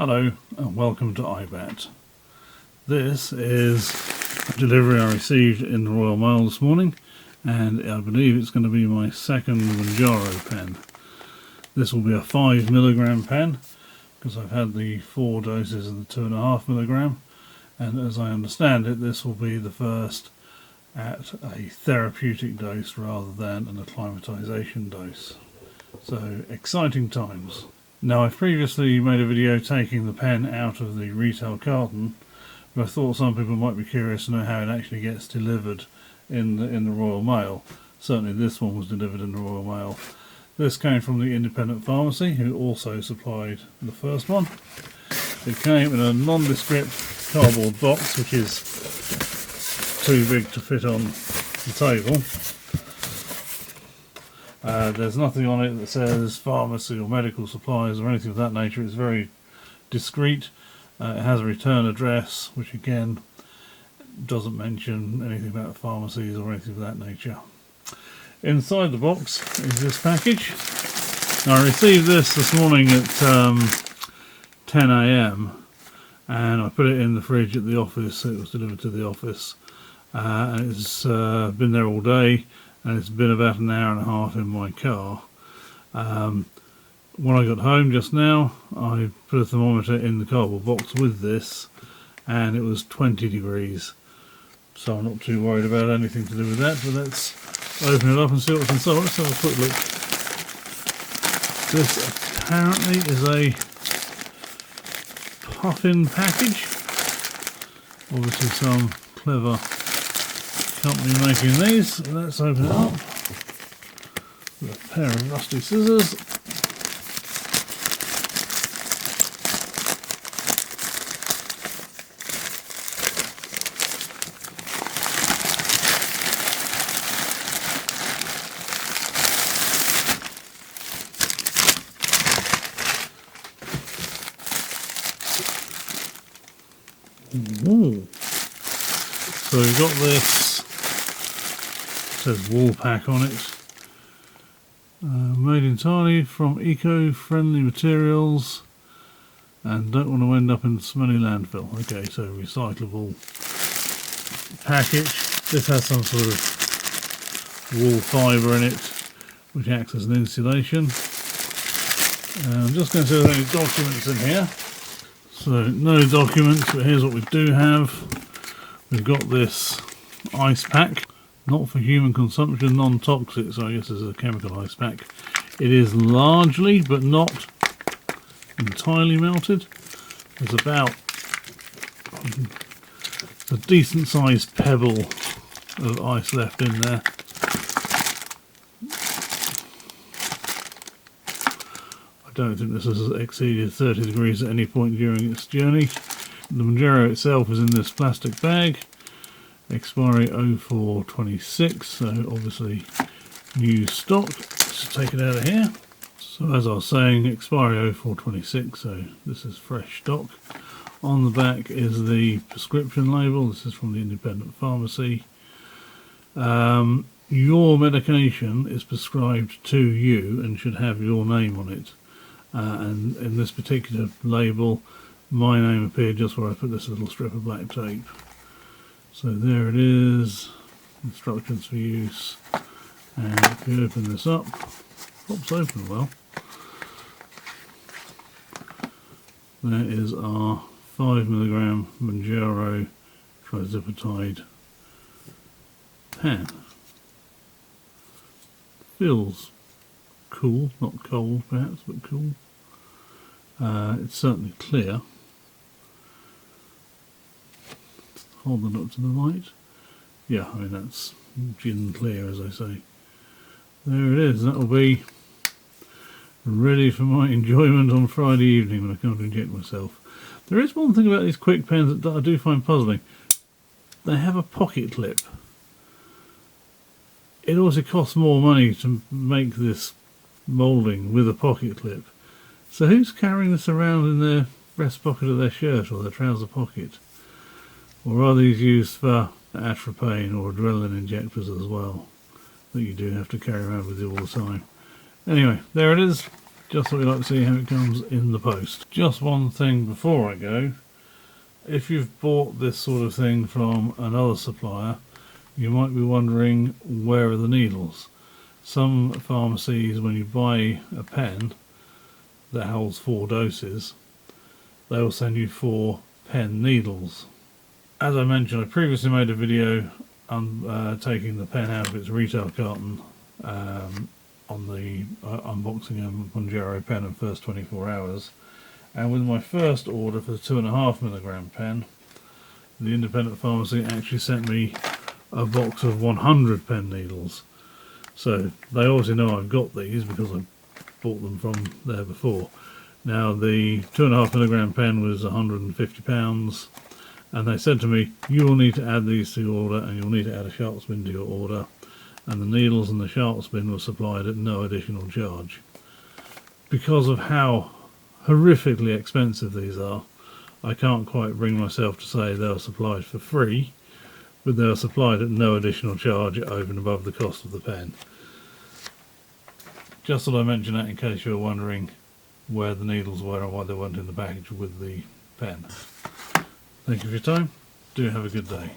Hello and welcome to iBat. This is a delivery I received in the Royal Mail this morning, and I believe it's going to be my second Mounjaro pen. This will be a 5mg pen because I've had the 4 doses of the 2.5mg, and as I understand it, this will be the first at a therapeutic dose rather than an acclimatization dose. So exciting times. Now, I've previously made a video taking the pen out of the retail carton, but I thought some people might be curious to know how it actually gets delivered in the Royal Mail. Certainly this one was delivered in the Royal Mail. This came from the independent pharmacy, who also supplied the first one. It came in a nondescript cardboard box, which is too big to fit on the table. There's nothing on it that says pharmacy or medical supplies or anything of that nature. It's very discreet. It has a return address, which again doesn't mention anything about pharmacies or anything of that nature. Inside the box is this package. Now, I received this morning at 10 AM and I put it in the fridge at the office. It was delivered to the office, and it's been there all day. And it's been about an hour and a half in my car. When I got home just now, I put a thermometer in the cardboard box with this, and it was 20 degrees. So I'm not too worried about anything to do with that, but let's open it up and see what's inside. Let's have a quick look. This apparently is a puffin package. Obviously some clever company making these. Let's open it up with a pair of rusty scissors. Ooh. So we've got this. It says wall pack on it. Made entirely from eco-friendly materials and don't want to end up in smelly landfill. Okay, so recyclable package. This has some sort of wool fibre in it which acts as an insulation. I'm just going to see if there's any documents in here. So no documents, but here's what we do have. We've got this ice pack. Not for human consumption, non-toxic, so I guess this is a chemical ice pack. It is largely, but not entirely melted. There's about a decent sized pebble of ice left in there. I don't think this has exceeded 30 degrees at any point during its journey. The Mounjaro itself is in this plastic bag. Expiry 0426, so obviously new stock. Let's take it out of here. So as I was saying, expiry 0426, so this is fresh stock. On the back is the prescription label. This is from the independent pharmacy. Your medication is prescribed to you and should have your name on it. And in this particular label, my name appeared just where I put this little strip of black tape. So there it is, instructions for use, and if you open this up, pops open well. There is our 5mg Mounjaro trizipatide pen. Feels cool, not cold perhaps, but cool. It's certainly clear. Hold it up to the light. Yeah, I mean that's gin clear, as I say. There it is. That'll be ready for my enjoyment on Friday evening when I come to inject myself. There is one thing about these quick pens that I do find puzzling. They have a pocket clip. It also costs more money to make this moulding with a pocket clip. So who's carrying this around in their breast pocket of their shirt or their trouser pocket? Or are these used for atropine or adrenaline injectors as well, that you do have to carry around with you all the time? Anyway, there it is. Just what we like to see how it comes in the post. Just one thing before I go. If you've bought this sort of thing from another supplier, you might be wondering, where are the needles? Some pharmacies, when you buy a pen that holds 4 doses, they will send you 4 pen needles. As I mentioned, I previously made a video on taking the pen out of its retail carton on the unboxing of a Mounjaro pen in the first 24 hours. And with my first order for the 2.5mg pen, the independent pharmacy actually sent me a box of 100 pen needles. So they obviously know I've got these because I bought them from there before. Now the 2.5mg pen was £150, and they said to me, you will need to add these to your order, and you'll need to add a sharp spin to your order. And the needles and the sharp spin were supplied at no additional charge. Because of how horrifically expensive these are, I can't quite bring myself to say they were supplied for free, but they were supplied at no additional charge over and above the cost of the pen. Just thought I'd mention that in case you were wondering where the needles were and why they weren't in the package with the pen. Thank you for your time. Do have a good day.